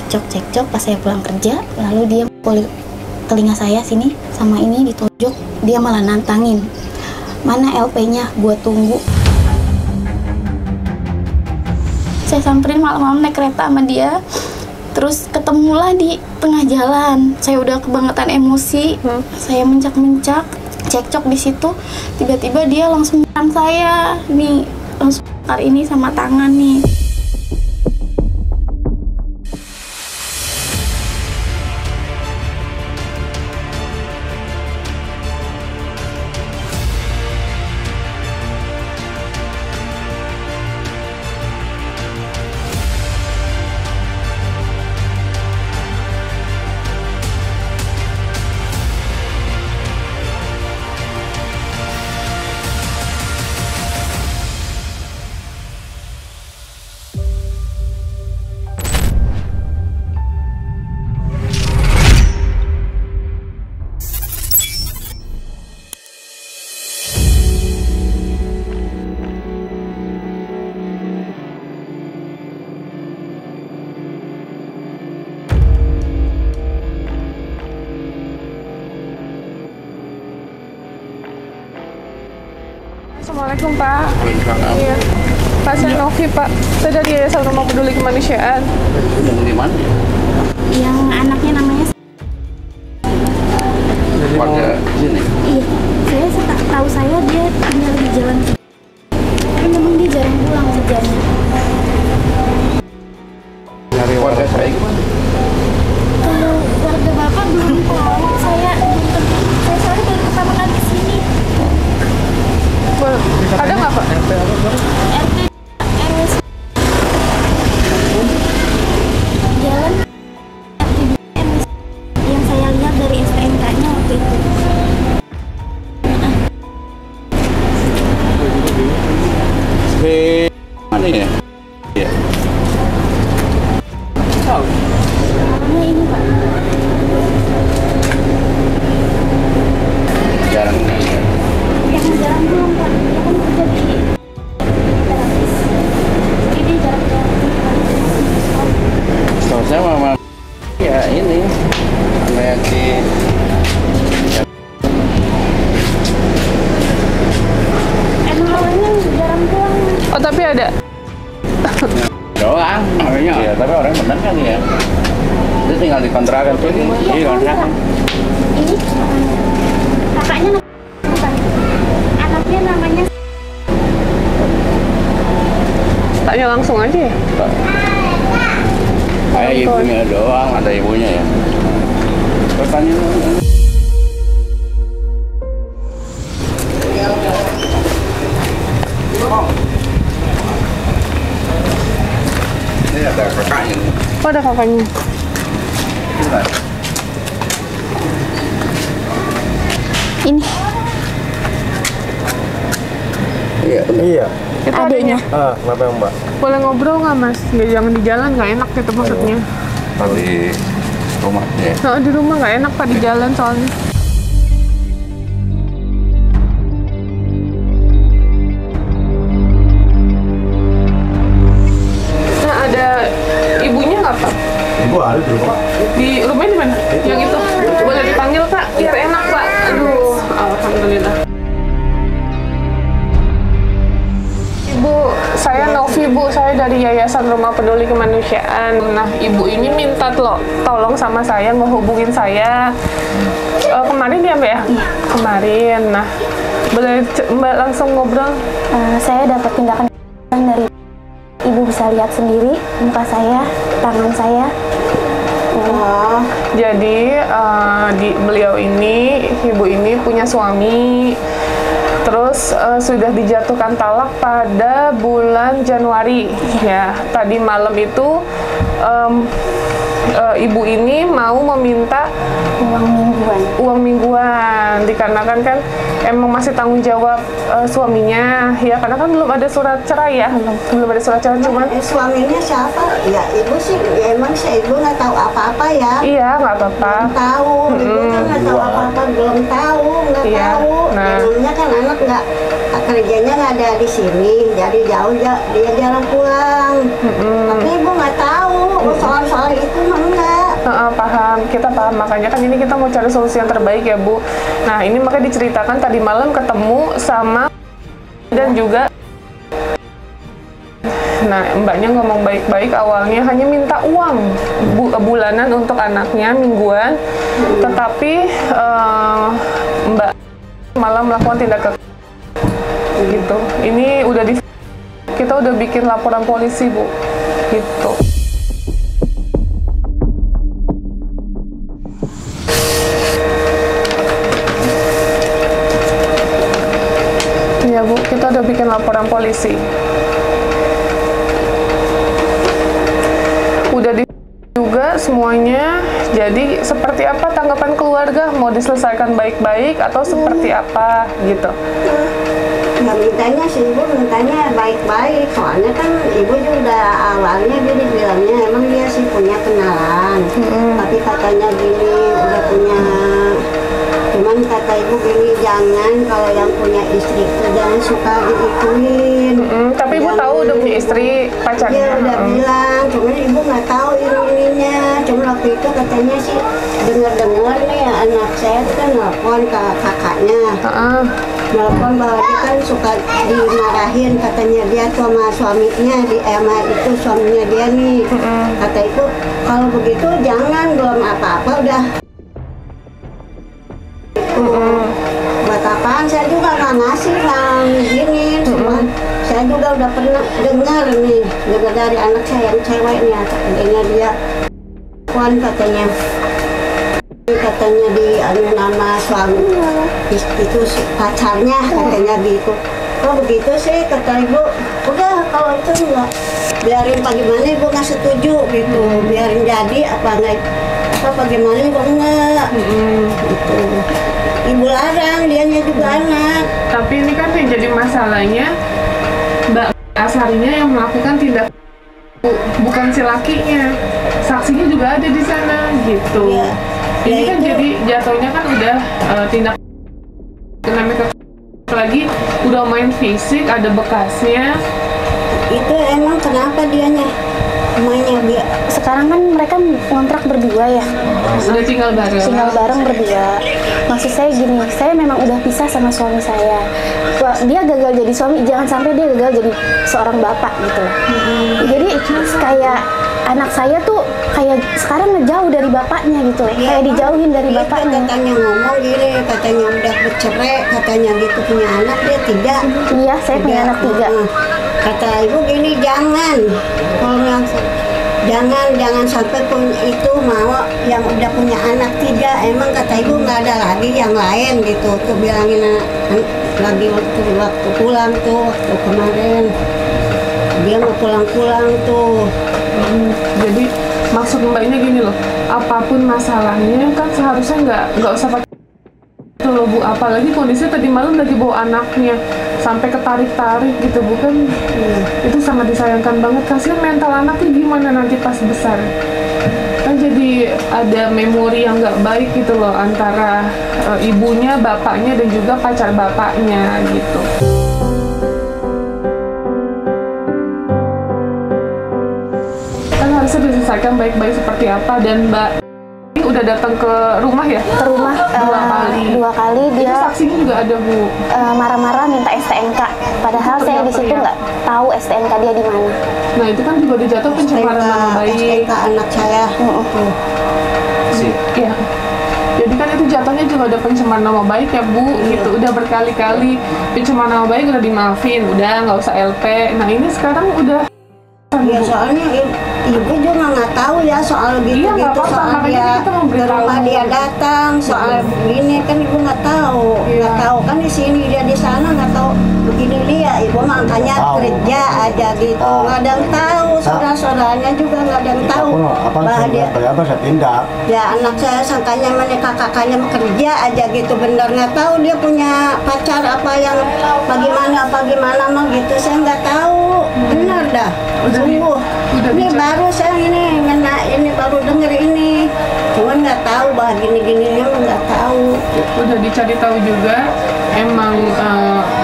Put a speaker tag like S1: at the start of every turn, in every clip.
S1: cekcok pas saya pulang kerja, lalu dia pukul telinga saya sini sama ini ditojok, dia malah nantangin, mana LP-nya, gua tunggu. Saya samperin malam-malam naik kereta sama dia, terus ketemulah di tengah jalan. Saya udah kebangetan emosi, saya mencak-mencak, cekcok di situ, tiba-tiba dia langsung nyerang saya, nih langsung bakar ini sama tangan nih.
S2: Assalamualaikum Pak. Iya. Pak, saya Novi Pak. Saya dari Yayasan Rumah Peduli Kemanusiaan.
S3: Yang di mana?
S1: Yang anaknya namanya
S3: Warga sini?
S1: iya, saya tahu saya dia tinggal di jalan, tapi memang dia jarang pulang kerjanya.
S3: Dari warga saya gimana?
S1: Kalau warga bapak belum tahu, saya soalnya baru pertama kali kesini.
S2: Ada nggak Pak?
S1: RT RW jalan RT yang saya lihat dari STNK-nya waktu itu.
S3: Mana ya? Iya. Tahu.
S1: Namanya ini Pak.
S3: Jarang.
S1: Yang jarang pulang Pak. Dia kan kerja di terapis. Jadi dia jarang-jarang pulang.
S3: Tahu saya mama. Ya ini. Anak si.
S1: Emang awalnya jarang pulang.
S2: Oh tapi ada.
S3: Doang. Iya, tapi orang benar kan ya. Dia tinggal di kontrakan tuh. Iya, kontrakan.
S1: Ini kakaknya bukan. Anaknya namanya
S2: Tanya langsung aja ya.
S3: Kayak ibunya doang, ada ibunya ya. Pertanyaan. Ini ada kakaknya.
S2: Oh ada kakaknya.
S3: Bentar.
S1: ini
S4: Iya.
S2: Itu
S1: adiknya.
S4: Kenapa yang Mbak?
S2: Boleh ngobrol nggak Mas? Nggak, jangan di jalan, nggak enak gitu maksudnya.
S3: Di rumahnya.
S2: Nah, di rumah nggak enak Pak, di jalan soalnya. Nah ada ibunya nggak Pak?
S4: Ibu ada di rumah.
S2: Di rumahnya di mana? Yang itu. Boleh dipanggil Kak, biar enak Pak. Aduh, alhamdulillah. Ibu, saya Novi Bu, saya dari Yayasan Rumah Peduli Kemanusiaan. Nah, ibu ini minta tolong sama saya, ngehubungin saya. Kemarin ya Mbak ya?
S1: Iya.
S2: Kemarin. Nah, boleh Mbak langsung ngobrol?
S1: Saya dapat tindakan dari ibu, bisa lihat sendiri muka saya, tangan saya.
S2: Jadi beliau ini, ibu ini punya suami, terus sudah dijatuhkan talak pada bulan Januari. Ya, tadi malam itu ibu ini mau meminta uang mingguan dikarenakan kan emang masih tanggung jawab suaminya ya, karena kan belum ada surat cerai ya, belum ada surat cerai. Cuman
S5: suaminya siapa? Ya ibu sih, ya emang sih ibu nggak tahu apa-apa ya.
S2: iya nggak apa-apa.
S5: Belum tahu, ibu kan nggak tahu apa-apa, belum tahu, nggak
S2: Iya,
S5: tahu.
S2: nah.
S5: Dulunya kan anak nggak kerjanya nggak ada di sini, jadi jauh dia jarang pulang. Tapi ibu nggak tahu soal-soal itu. aku mah enggak.
S2: Paham, kita paham, makanya kan ini kita mau cari solusi yang terbaik ya Bu. Nah ini makanya diceritakan tadi malam ketemu sama dan juga. Nah mbaknya ngomong baik-baik, awalnya hanya minta uang bulanan untuk anaknya mingguan, tetapi mbak malah melakukan tindak kekerasan gitu. Ini udah kita udah bikin laporan polisi Bu, gitu. Ya Bu, kita udah bikin laporan polisi. Udah juga semuanya. Jadi seperti apa tanggapan keluarga? Mau diselesaikan baik-baik atau seperti apa gitu?
S5: Ya mintanya sih ibu, mintanya baik-baik. Soalnya kan ibu juga awalnya dia dibilangnya emang dia sih punya kenalan. Tapi katanya gini udah punya. Cuman kata ibu gini, jangan kalau yang punya istri itu jangan suka diikuin.
S2: Tapi ibu tahu udah punya istri, pacarnya.
S5: Dia udah bilang, cuman ibu nggak tahu ininya. Cuma waktu itu katanya sih dengar-dengar nih anak saya tuh kan nelfon ke kakaknya. Nelfon bahwa dia kan suka dimarahin katanya dia tuh sama suaminya sama itu suaminya dia nih. Kata itu kalau begitu jangan, belum apa-apa udah. Buat apaan, saya juga nggak ngasih yang gini, cuma saya juga udah pernah dengar nih dari anak saya yang ceweknya, katanya dia katanya di nama suami itu pacarnya katanya gitu. Kok begitu sih kata ibu, udah kalau itu enggak biarin bagaimana ibu nggak setuju gitu, biarin jadi apa enggak apa bagaimana ibu enggak gitu. Ibu larang, dianya juga anak.
S2: Tapi ini kan yang jadi masalahnya Mbak Asarinya yang melakukan tindak, bukan si lakinya. Saksinya juga ada di sana gitu.
S5: Ya,
S2: ini
S5: ya
S2: kan
S5: itu.
S2: jadi jatuhnya kan udah tindak namanya lagi udah main fisik, ada bekasnya.
S1: Itu emang kenapa dianya mainnya sekarang kan mereka ngontrak berdua ya,
S2: Udah tinggal bareng
S1: berdua. Maksud saya gini, saya memang udah pisah sama suami saya. Dia gagal jadi suami, jangan sampai dia gagal jadi seorang bapak gitu loh. Jadi kayak anak saya tuh kayak sekarang ngejauh dari bapaknya gitu, kayak dijauhin dari bapaknya.
S5: Katanya ngomong gini, katanya udah bercerai, katanya gitu punya anak dia 3.
S1: Iya, saya punya anak 3.
S5: Kata ibu gini, jangan kalau jangan sampai itu mau yang udah punya anak 3. Emang kata ibu nggak ada lagi yang lain gitu. Tuh bilangin lagi waktu pulang tuh, waktu kemarin dia mau pulang tuh.
S2: Jadi maksud mbaknya gini loh, apapun masalahnya kan seharusnya nggak usah pakai itu loh Bu, apalagi kondisi tadi malam lagi bawa anaknya sampai ketarik-tarik gitu, bukan? Itu sangat disayangkan banget. Kasihan mental anaknya gimana nanti pas besar, kan jadi ada memori yang nggak baik gitu loh antara ibunya, bapaknya, dan juga pacar bapaknya gitu. Kan harusnya diselesaikan baik-baik seperti apa. Dan Mbak udah datang ke rumah ya?
S1: Ke rumah 2 kali dia.
S2: Itu saksinya juga ada Bu.
S1: Marah-marah minta STNK, padahal saya di situ nggak tahu STNK dia di mana.
S2: Nah itu kan juga dijatuh pencemaran nama baik.
S5: STNK anak saya.
S2: Iya. Jadi kan itu jatuhnya juga ada pencemaran nama baik ya Bu, gitu. Udah berkali-kali pencemaran nama baik udah dimaafin, udah nggak usah LP. Nah ini sekarang udah.
S5: Ya soalnya ibu juga nggak tahu ya soal gitu-gitu,
S2: Iya,
S5: soal dia ke rumah dia datang, soal begini kan ibu nggak tahu, nggak tahu kan di sini dia di sana nggak tahu begini dia, ibu makanya kerja aja gitu, nggak ada yang tahu, saudara-saudaranya juga nggak ada yang tahu bahwa dia.
S4: Saya tindak.
S5: Ya anak saya sangkanya menikah kakaknya kerja aja gitu, bener nggak tahu dia punya pacar apa yang bagaimana mah gitu, saya nggak tahu, bener dah. Sungguh, ini baru saya ini baru denger ini, cuman nggak tahu bah gini-gininya nggak tahu.
S2: Udah dicari tahu juga, emang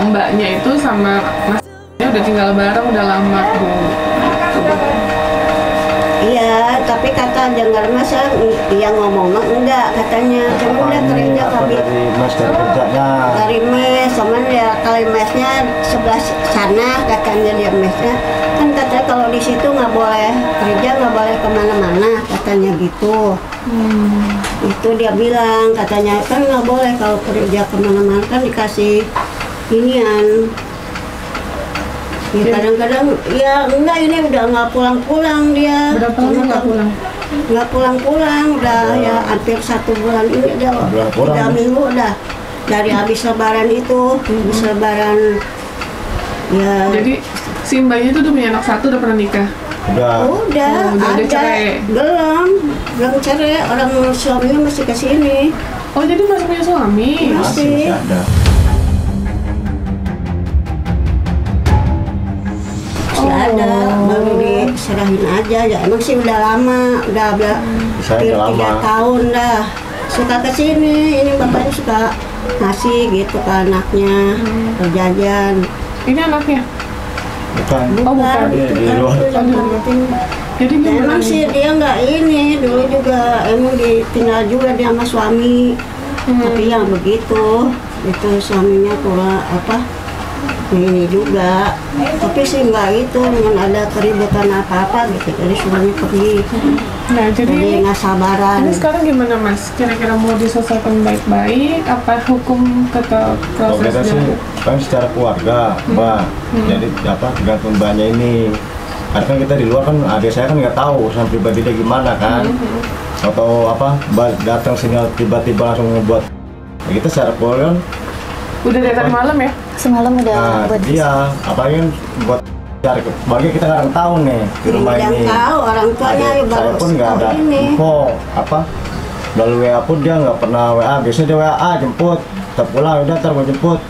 S2: mbaknya itu sama masnya udah tinggal bareng udah lama Bu. Gitu.
S5: Iya, tapi kata dengar masa dia ngomong mah enggak katanya. Cuma udah kerja tapi
S4: dari mes dari kerjanya.
S5: dari mes, cuman ya kalau mesnya sebelah sana katanya dia mesnya. Kan katanya kalau di situ nggak boleh kerja, nggak boleh kemana-mana katanya gitu. Itu dia bilang katanya kan nggak boleh kalau kerja kemana-mana kan dikasih inian. Ya kadang-kadang ya enggak ini udah nggak pulang-pulang dia.
S2: Berapa lama nggak pulang?
S5: Nggak pulang-pulang udah ya hampir 1 bulan ini udah
S4: pulang.
S5: 3 minggu udah dari habis lebaran itu habis lebaran ya.
S2: Jadi si mbaknya itu udah punya anak 1, udah pernah nikah?
S5: Udah
S2: udah
S5: ada
S2: cerai?
S5: belum cerai, orang suaminya masih kesini.
S2: Oh jadi masih punya suami?
S5: Masih.
S4: ada.
S5: Masih ada, baru diserahin aja ya. Emang sih udah lama, udah hampir 3 tahun dah. Suka kesini, ini bapaknya suka ngasih gitu ke anaknya, jajan.
S2: Ini anaknya?
S4: Bukan.
S2: Oh bukan.
S5: Itu
S4: Di
S5: kan
S4: luar.
S5: itu yang penting.
S2: Jadi
S5: Ya,
S2: gimana
S5: emang sih
S2: nih?
S5: dia nggak ini, dulu juga emang ditinggal juga dia sama suami. Tapi yang begitu, itu suaminya kurang ini juga. Tapi sih nggak itu, dengan ada keributan apa-apa gitu, jadi suaminya pergi.
S2: Nah jadi
S5: Jadi nggak sabaran.
S2: ini sekarang gimana mas? Kira-kira mau diselesaikan baik-baik? Apa hukum
S4: Kalau kita sih
S2: prosesnya?
S4: kan secara keluarga, Mbak. Jadi tergantung Mbaknya ini. Karena kan kita di luar kan adik saya kan nggak tahu urusan pribadi dia gimana kan. Atau Mbak datang sini tiba-tiba langsung ngebuat. Ya, kita secara keluarga kan.
S2: Udah dari tadi malam ya?
S1: Semalam udah
S4: Nah,
S1: buat
S4: dia apalagi kan buat cari keluarga kita nggak tahu nih di rumah
S5: Yang
S4: ini.
S5: tahu orang tuanya
S4: Adik
S5: baru
S4: saya pun nggak ada
S5: tahu ini.
S4: info melalui WA pun dia nggak pernah WA. Biasanya dia WA jemput, kita pulang udah ntar mau jemput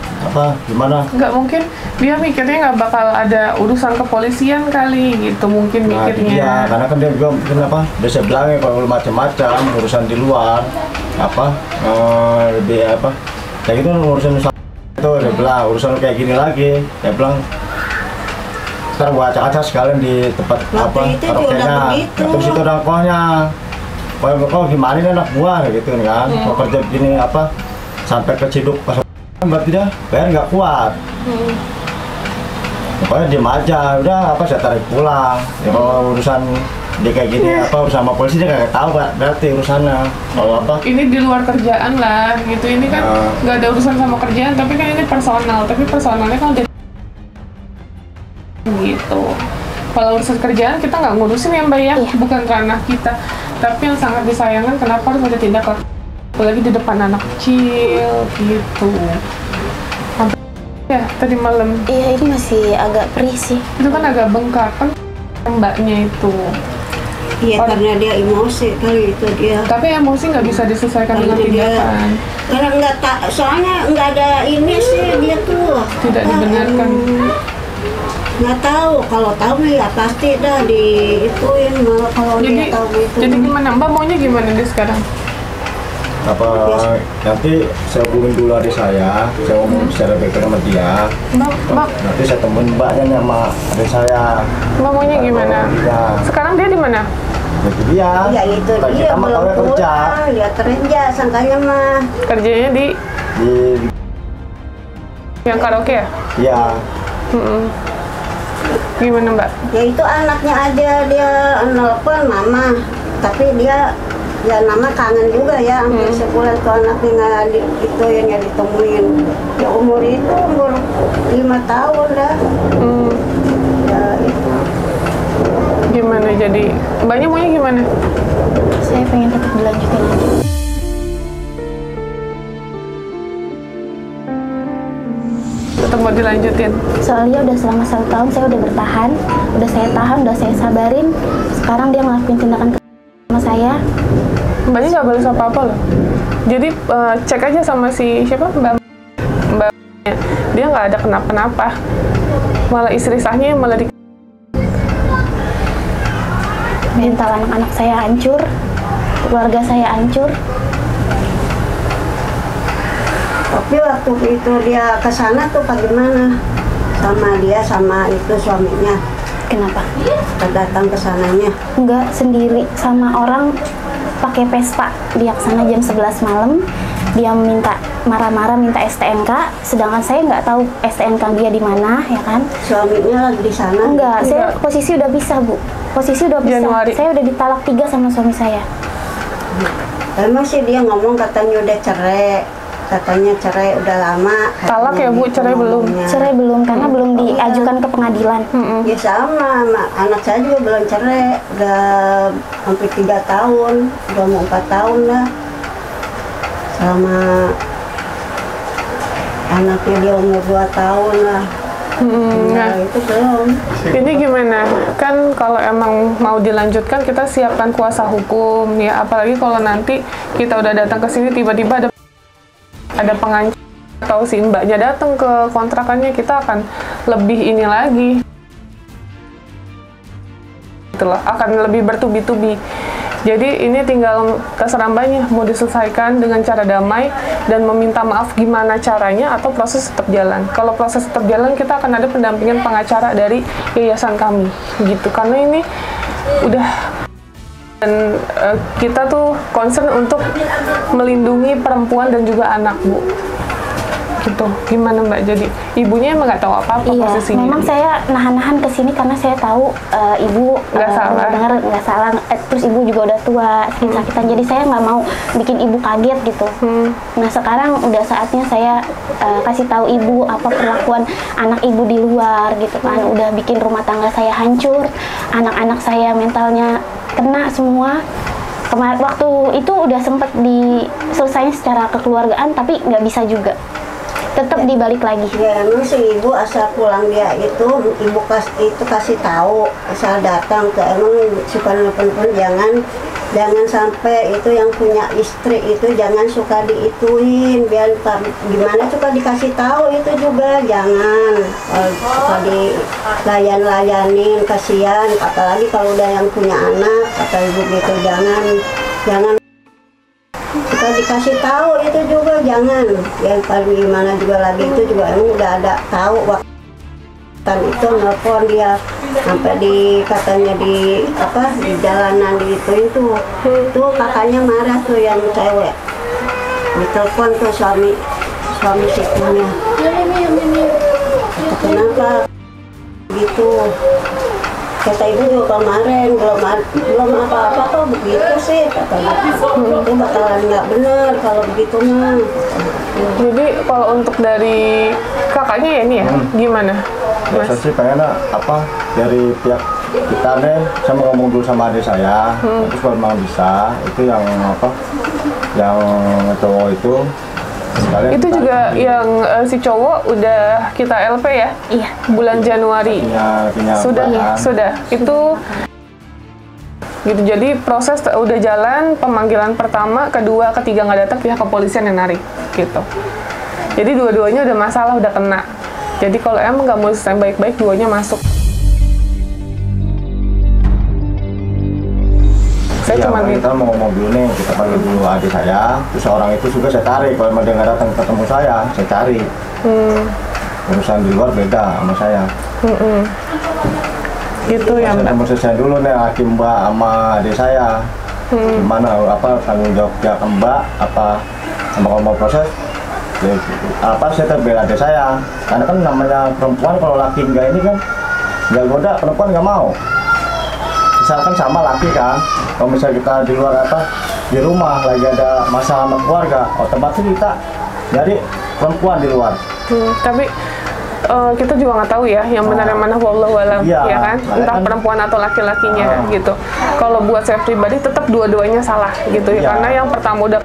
S4: gimana.
S2: Nggak mungkin dia mikirnya nggak bakal ada urusan kepolisian kali gitu mungkin
S4: Nah
S2: mikirnya.
S4: iya, karena kan dia juga mungkin udah saya bilangnya kalau macam-macam urusan di luar lebih kayak gitu urusan itu dia bilang urusan kayak gini lagi, dia bilang ntar gua acak-acak sekalian di tempat
S5: Waktu itu juga
S4: karaoke-nya.
S5: udah begitu.
S4: Terus itu udah kohnya kok gimana nih anak gua kayak gitu kan, mau kerja begini sampai ke Ciduk pas berarti dia bayar nggak kuat. Pokoknya diem aja, udah saya tarik pulang. Ya kalau urusan dia kayak gini urusan sama polisi dia nggak tahu Pak, berarti urusannya kalau
S2: Ini di luar kerjaan lah gitu. Ini kan nggak ada urusan sama kerjaan, tapi kan ini personal. Tapi personalnya kan udah gitu. Kalau urusan kerjaan kita nggak ngurusin ya mbak ya, bukan ranah kita. Tapi yang sangat disayangkan kenapa harus ada tindak laku, apalagi di depan anak kecil gitu. Ya tadi malam
S1: Iya, ini masih agak perih sih.
S2: itu kan agak bengkak kan mbaknya itu.
S5: Iya karena dia emosi kali itu dia.
S2: Tapi emosi nggak bisa diselesaikan dengan
S5: Karena dia
S2: tindakan.
S5: karena nggak soalnya nggak ada ini sih dia tuh
S2: Tidak dibenarkan.
S5: nggak tahu, kalau tahu ya pasti dah diituin malah kalau
S2: Jadi,
S5: dia tahu gitu.
S2: jadi gimana mbak maunya gimana dia sekarang?
S4: nanti saya hubungin dulu adik saya ngomong secara baik-baik sama dia.
S2: Mbak
S4: Nanti saya temuin mbaknya sama adik saya.
S2: mbak maunya gimana?
S4: Ya,
S2: Sekarang dia di mana?
S4: itu dia.
S5: Ya itu
S4: Kita
S5: dia
S4: mah
S5: belum
S4: taunya kerja
S5: pulang, dia kerja sangkanya mah.
S2: Kerjanya di
S4: di
S2: yang karaoke ya?
S4: ya
S2: Gimana mbak?
S5: Ya itu anaknya aja dia nelpon mama, tapi dia ya nama kangen juga ya hampir sebulan tuh anaknya nggak itu yang ditemuin. Ya umur 5 tahun dah. Ya itu.
S2: Gimana jadi? Mbaknya maunya gimana?
S1: Saya pengen tetap dilanjutin aja.
S2: Tetap mau dilanjutin?
S1: Soalnya udah selama 1 tahun saya udah bertahan, udah saya tahan, udah saya sabarin. Sekarang dia ngelakuin tindakan sama saya.
S2: Mbaknya nggak boleh apa-apa loh. Jadi cek aja sama si siapa mbaknya. Dia nggak ada kenapa-napa. Malah istri sahnya malah di
S1: Mental anak-anak saya hancur, keluarga saya hancur.
S5: Tapi waktu itu dia ke sana tuh bagaimana sama dia sama itu suaminya.
S1: Kenapa?
S5: Datang ke sananya.
S1: Enggak, sendiri sama orang pakai Vespa. Dia kesana jam 11 malam. Dia minta marah-marah minta STNK, sedangkan saya nggak tahu STNK dia di mana, ya kan?
S5: Suaminya lagi di sana.
S1: Enggak, saya posisi udah pisah, Bu. Posisi udah pisah.
S2: Januari.
S1: Saya udah ditalak 3 sama suami saya.
S5: Emang sih dia ngomong katanya udah cerai. Katanya cerai udah lama.
S2: Talak ya, Bu? Cerai belum?
S1: Cerai belum, karena belum diajukan ke pengadilan.
S5: Ya sama, anak saya juga belum cerai. Udah hampir 3 tahun, udah mau 4 tahun lah. Sama anaknya dia umur 2 tahun lah.
S2: Nah,
S5: Itu belum.
S2: ini gimana? Kan kalau emang mau dilanjutkan kita siapkan kuasa hukum ya, apalagi kalau nanti kita udah datang ke sini tiba-tiba ada pengancam atau si mbaknya datang ke kontrakannya, kita akan lebih ini lagi. Itulah akan lebih bertubi-tubi. Jadi ini tinggal terserah mbaknya mau diselesaikan dengan cara damai dan meminta maaf gimana caranya atau proses tetap jalan. Kalau proses tetap jalan kita akan ada pendampingan pengacara dari yayasan kami gitu. Karena ini udah dan kita tuh concern untuk melindungi perempuan dan juga anak, Bu. Gitu. Gimana Mbak? Jadi ibunya emang nggak tahu apa-apa
S1: Iya,
S2: posisinya.
S1: memang saya nahan-nahan ke sini karena saya tahu ibu
S2: Nggak salah.
S1: benar nggak salah. Terus ibu juga udah tua, sakit-sakitan. Jadi saya nggak mau bikin ibu kaget gitu. Nah sekarang udah saatnya saya kasih tahu ibu apa perlakuan anak ibu di luar gitu kan. Udah bikin rumah tangga saya hancur, anak-anak saya mentalnya kena semua. Kemarin waktu itu udah sempat diselesaikan secara kekeluargaan, tapi nggak bisa juga. Tetap dibalik lagi.
S5: Ya emang si ibu asal pulang dia itu ibu kasih tahu, asal datang ke emang suka nelfon jangan sampai itu yang punya istri itu jangan suka diituin, biar gimana suka dikasih tahu itu juga jangan suka dilayanin, kasihan apalagi kalau udah yang punya anak kata ibu gitu, jangan kita dikasih tahu itu juga jangan, yang paling gimana juga lagi itu juga emang udah ada tahu waktu itu nelfon dia sampai katanya di jalanan di itu kakaknya marah tuh yang cewek ditelepon tuh suami situnya, kenapa gitu. Kata ibu juga kemarin belum apa-apa kok begitu sih katanya. Itu bakalan nggak benar kalau begitu mah.
S2: Jadi kalau untuk dari kakaknya ya ini ya gimana?
S4: Biasa sih pengennya dari pihak kita nih, saya mau ngomong dulu sama adik saya, terus kalau memang bisa itu yang yang cowok itu sekalian
S2: Itu
S4: kita
S2: juga yang si cowok udah kita LP ya?
S1: Iya.
S2: Bulan Januari.
S4: punya
S2: Sudah. Itu gitu. Jadi proses udah jalan, pemanggilan pertama, kedua, ketiga nggak datang, pihak kepolisian yang narik gitu. Jadi dua-duanya udah masalah, udah kena. Jadi kalau emang nggak mau selesai baik-baik, duanya masuk. Saya cuma
S4: kita mau ngomong dulu nih, kita panggil dulu adik saya, terus orang itu juga saya cari, kalau memang dia nggak datang ketemu saya cari. Urusan di luar beda sama saya.
S2: Gitu ya Mbak.
S4: Saya mau selesai dulu nih hakim Mbak sama adik saya. Gimana tanggung jawab pihak Mbak sama kalau mau proses ya, saya terbela adik saya, karena kan namanya perempuan kalau laki enggak ini kan nggak goda, perempuan nggak mau. Misalkan sama laki kan, kalau misalnya kita di luar di rumah lagi ada masalah sama keluarga, otomatis kita nyari perempuan di luar.
S2: Tapi kita juga nggak tahu ya yang benar yang mana, wallahu alam,
S4: Iya,
S2: ya kan? Entah
S4: kan
S2: perempuan atau laki-lakinya gitu. Kalau buat saya pribadi tetap dua-duanya salah gitu ya,
S4: Iya.
S2: karena yang pertama udah,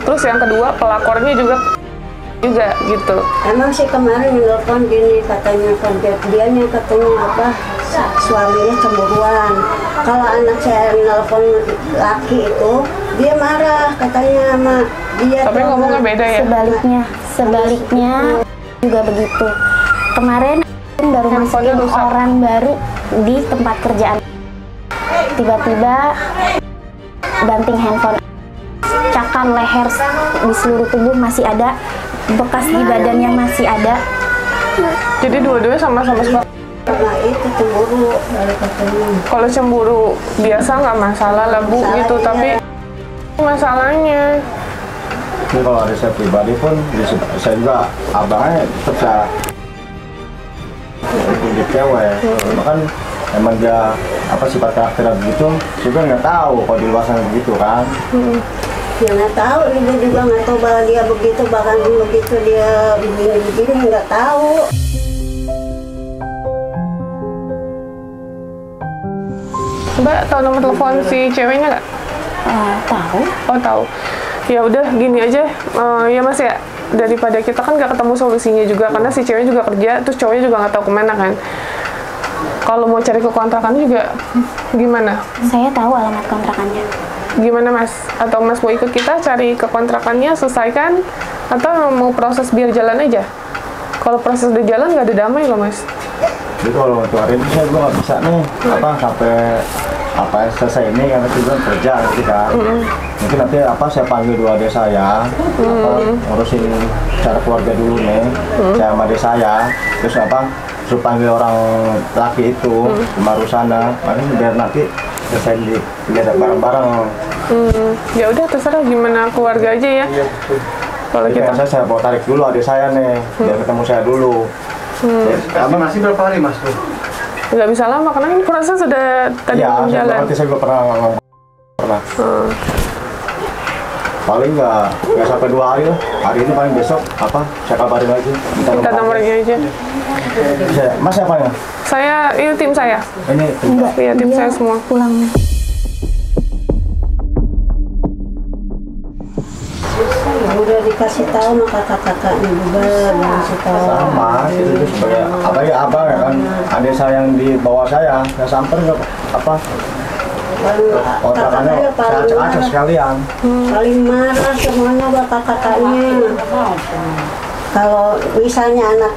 S2: terus yang kedua pelakornya juga gitu.
S5: Emang sih kemarin nelfon gini katanya dianya katanya suaminya cemburuan. Kalau anak saya nelfon laki itu dia marah katanya sama dia.
S2: Tapi ngomongnya beda ya.
S1: Sebaliknya juga begitu. Kemarin baru masukin orang baru di tempat kerjaan. Tiba-tiba banting handphone, cakar leher di seluruh tubuh masih ada, bekas di badannya masih ada.
S2: Jadi dua-duanya sama-sama suka.
S5: Karena itu cemburu dari katanya.
S2: Kalau cemburu biasa nggak masalah lah Bu
S5: Masalah
S2: gitu,
S5: iya.
S2: tapi masalahnya
S4: Ini kalau ada saya pribadi pun, saya juga abangnya tetap saya di cewek. Bahkan emang dia apa sifat karakter begitu, juga nggak tahu kalau di luar sana begitu kan.
S5: Ya nggak tahu, ibu juga nggak tahu bahwa dia begitu, bahkan begitu dia begini nggak tahu.
S2: Mbak tahu nomor telepon si ceweknya nggak?
S1: Tahu.
S2: Oh tahu. Ya udah gini aja, ya Mas ya, daripada kita kan nggak ketemu solusinya juga, karena si cewek juga kerja, terus cowoknya juga nggak tahu kemana kan. Kalau mau cari ke kontrakan juga gimana?
S1: Saya tahu alamat kontrakannya.
S2: Gimana Mas? Atau Mas mau ikut kita cari ke kontrakannya, selesaikan? Atau mau proses biar jalan aja? Kalau proses udah jalan nggak ada damai loh Mas.
S4: Jadi kalau untuk hari ini saya juga nggak bisa nih apa sampai apa selesai ini karena juga kerja nanti kan. Mungkin nanti apa saya panggil dua adik saya, apa, ngurusin cara keluarga dulu nih, saya sama adik saya, terus apa suruh panggil orang laki itu baru sana, paling biar nanti selesai dilihat bareng-bareng.
S2: Ya udah terserah gimana keluarga aja ya. Kalau
S4: Jadi
S2: kita
S4: saya bawa tarik dulu adik saya nih, biar ketemu saya dulu.
S6: Kamu masih berapa hari mas?
S2: nggak bisa lama karena ini proses sudah tadi
S4: Ya,
S2: jalan.
S4: nanti saya juga pernah. Paling nggak sampai 2 hari lah. Hari ini paling besok apa? Saya kabarin lagi.
S2: Kita nomornya aja.
S4: Mas siapa ya?
S2: Saya ini tim saya.
S4: Ini
S2: Iya tim saya semua.
S1: Pulang.
S5: Udah dikasih tahu sama kakak-kakaknya juga, dikasih tahu.
S4: sama itu sebagai apa ya abang ya kan. Adik saya yang di bawah saya samperin ke apa? Kontrakannya
S5: Kakaknya
S4: saya acak-acak sekalian.
S5: paling marah semuanya kakak-kakaknya. Kalau misalnya anak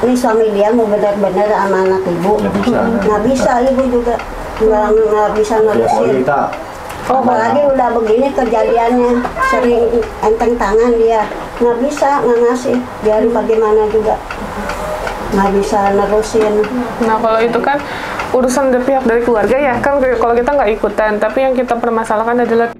S5: ini suami dia mau benar-benar sama anak ibu, nggak bisa ibu juga nggak bisa
S4: Ya kalau
S5: ngurusin.
S4: kita
S5: Apalagi udah begini kejadiannya, sering enteng tangan dia, nggak bisa nggak ngasih, biarin bagaimana juga nggak bisa nerusin.
S2: Nah kalau itu kan urusan dari pihak dari keluarga ya kan, kalau kita nggak ikutan, tapi yang kita permasalahkan adalah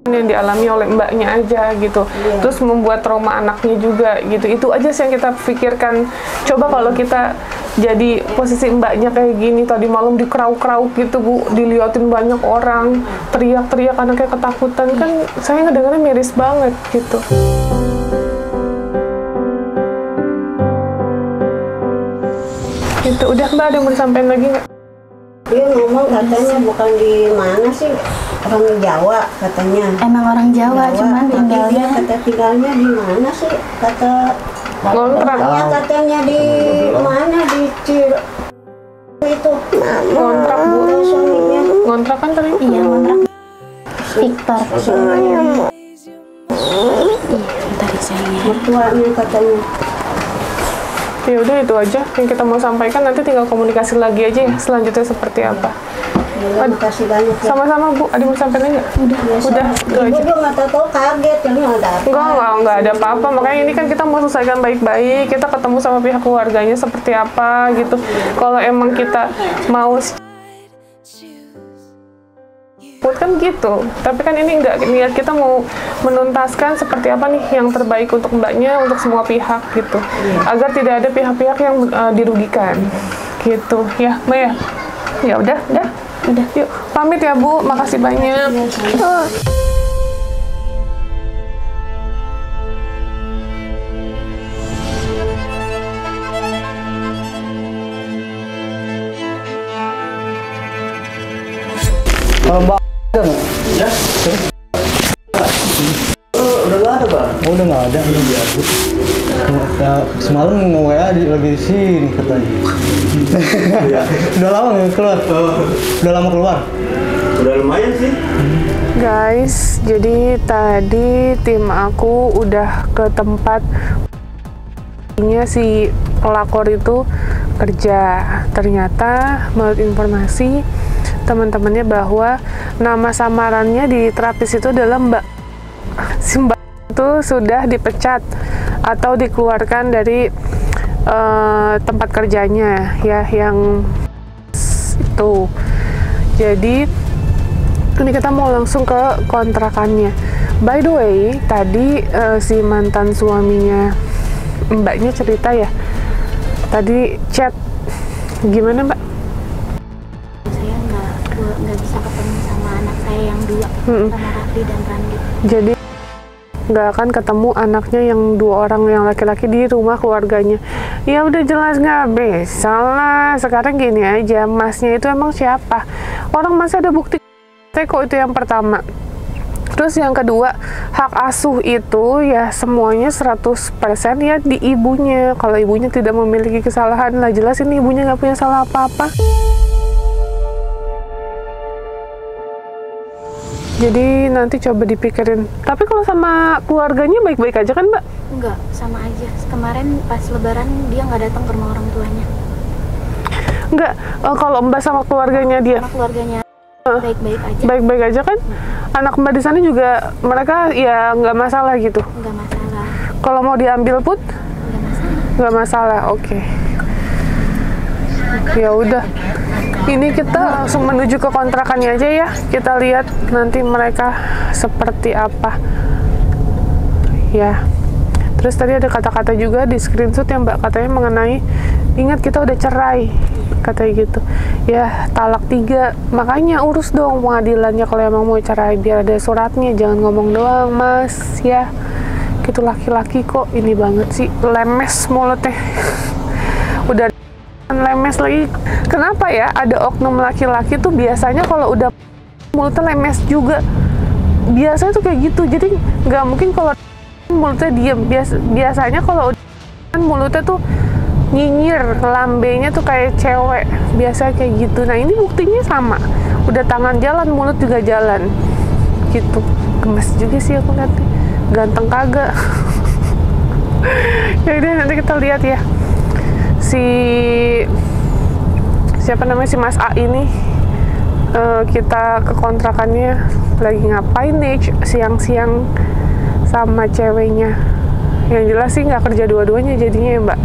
S2: yang dialami oleh mbaknya aja gitu, terus membuat trauma anaknya juga gitu. Itu aja sih yang kita pikirkan. Coba kalau kita jadi posisi mbaknya kayak gini, tadi malam dikerau-kerau gitu Bu, diliatin banyak orang, teriak-teriak anaknya ketakutan, kan saya ngedengarnya miris banget gitu. Gitu, udah Mbak ada yang mau disampaikan lagi nggak?
S5: Dia ngomong katanya bukan di mana sih, orang Jawa katanya.
S1: Emang orang Jawa, cuman
S5: tapi
S1: tinggalnya
S5: dia kata tinggalnya di mana sih, kata
S2: Ngontrak.
S5: ya katanya di mana di Cil itu
S2: Ngontrak, Bu.
S5: Tahu suaminya
S2: Ngontrak kan tadi?
S1: iya ngontrak Victor.
S5: semuanya
S1: Bentar ya sayangnya.
S5: mertuanya katanya.
S2: Ya udah itu aja yang kita mau sampaikan, nanti tinggal komunikasi lagi aja ya selanjutnya seperti apa.
S5: Ya, makasih banyak ya.
S2: Sama-sama Bu, ada yang mau sampaikan nggak? Udah, itu
S5: Ibu
S2: aja.
S5: juga nggak tahu kaget ini ada apa.
S2: Enggak ada apa-apa, makanya ini kan kita mau selesaikan baik-baik, kita ketemu sama pihak keluarganya seperti apa gitu. Kalau emang kita mau kan gitu, tapi kan ini enggak, niat kita mau menuntaskan seperti apa nih yang terbaik untuk mbaknya, untuk semua pihak gitu, agar tidak ada pihak-pihak yang dirugikan gitu ya Mbak ya. Ya udah yuk pamit ya Bu, makasih banyak.
S6: Kalau Mbak ada nggak? Ya. Udah nggak ada Bang? Oh, udah nggak ada. Ya, semalam WA lagi di sini katanya. Udah lama nggak keluar? Udah lama keluar?
S4: udah lumayan sih.
S2: Guys, jadi tadi tim aku udah ke tempat si pelakor itu kerja. Ternyata menurut informasi teman-temannya bahwa nama samarannya di terapis itu adalah Mbak. Si Mbak itu sudah dipecat atau dikeluarkan dari tempat kerjanya ya, yang itu. Jadi ini kita mau langsung ke kontrakannya. By the way, tadi si mantan suaminya mbaknya cerita ya, tadi chat gimana mbak?
S1: Saya nggak bisa ketemu sama anak saya yang dua, sama Rafli dan Randi.
S2: Jadi nggak akan ketemu anaknya yang 2 orang yang laki-laki di rumah keluarganya. Ya udah jelas nggak bisa lah. Sekarang gini aja, masnya itu emang siapa? Orang masih ada bukti kok, itu yang pertama. Terus yang kedua, hak asuh itu ya semuanya 100% ya di ibunya. Kalau ibunya tidak memiliki kesalahan, lah jelas ini ibunya nggak punya salah apa-apa. Jadi nanti coba dipikirin. Tapi kalau sama keluarganya baik-baik aja kan mbak?
S1: Enggak, sama aja. Kemarin pas lebaran dia nggak datang ke rumah orang tuanya.
S2: Enggak, kalau mbak sama keluarganya dia?
S1: Sama keluarganya baik-baik aja.
S2: Baik-baik aja kan? Anak mbak di sana juga mereka ya nggak masalah gitu?
S1: Nggak masalah.
S2: Kalau mau diambil pun?
S1: Nggak masalah.
S2: Nggak masalah, oke. Ya udah. Ini kita langsung menuju ke kontrakannya aja ya. Kita lihat nanti mereka seperti apa. Ya. Terus tadi ada kata-kata juga di screenshot yang mbak katanya mengenai, ingat kita udah cerai, katanya gitu. Ya, talak 3. Makanya urus dong pengadilannya kalau emang mau cerai, biar ada suratnya, jangan ngomong doang, Mas, ya. Gitu laki-laki kok ini banget sih, lemes mulutnya. Udah lemes lagi. Kenapa ya ada oknum laki-laki tuh biasanya kalau udah mulutnya lemes juga. Biasanya tuh kayak gitu. Jadi nggak mungkin kalau mulutnya diem. Biasanya kalau mulutnya tuh nyinyir, lambenya tuh kayak cewek. Biasa kayak gitu. Nah, ini buktinya sama. Udah tangan jalan, mulut juga jalan. Gitu. Gemes juga sih aku lihat. Ganteng kagak. Ya udah, nanti kita lihat ya. Siapa namanya, si Mas A ini kita ke kontrakannya lagi ngapain nih siang-siang sama ceweknya. Yang jelas sih nggak kerja dua-duanya jadinya ya mbak.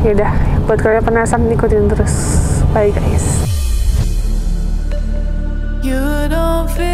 S2: Yaudah, buat kalian penasaran ikutin terus. Bye guys.
S7: You don't feel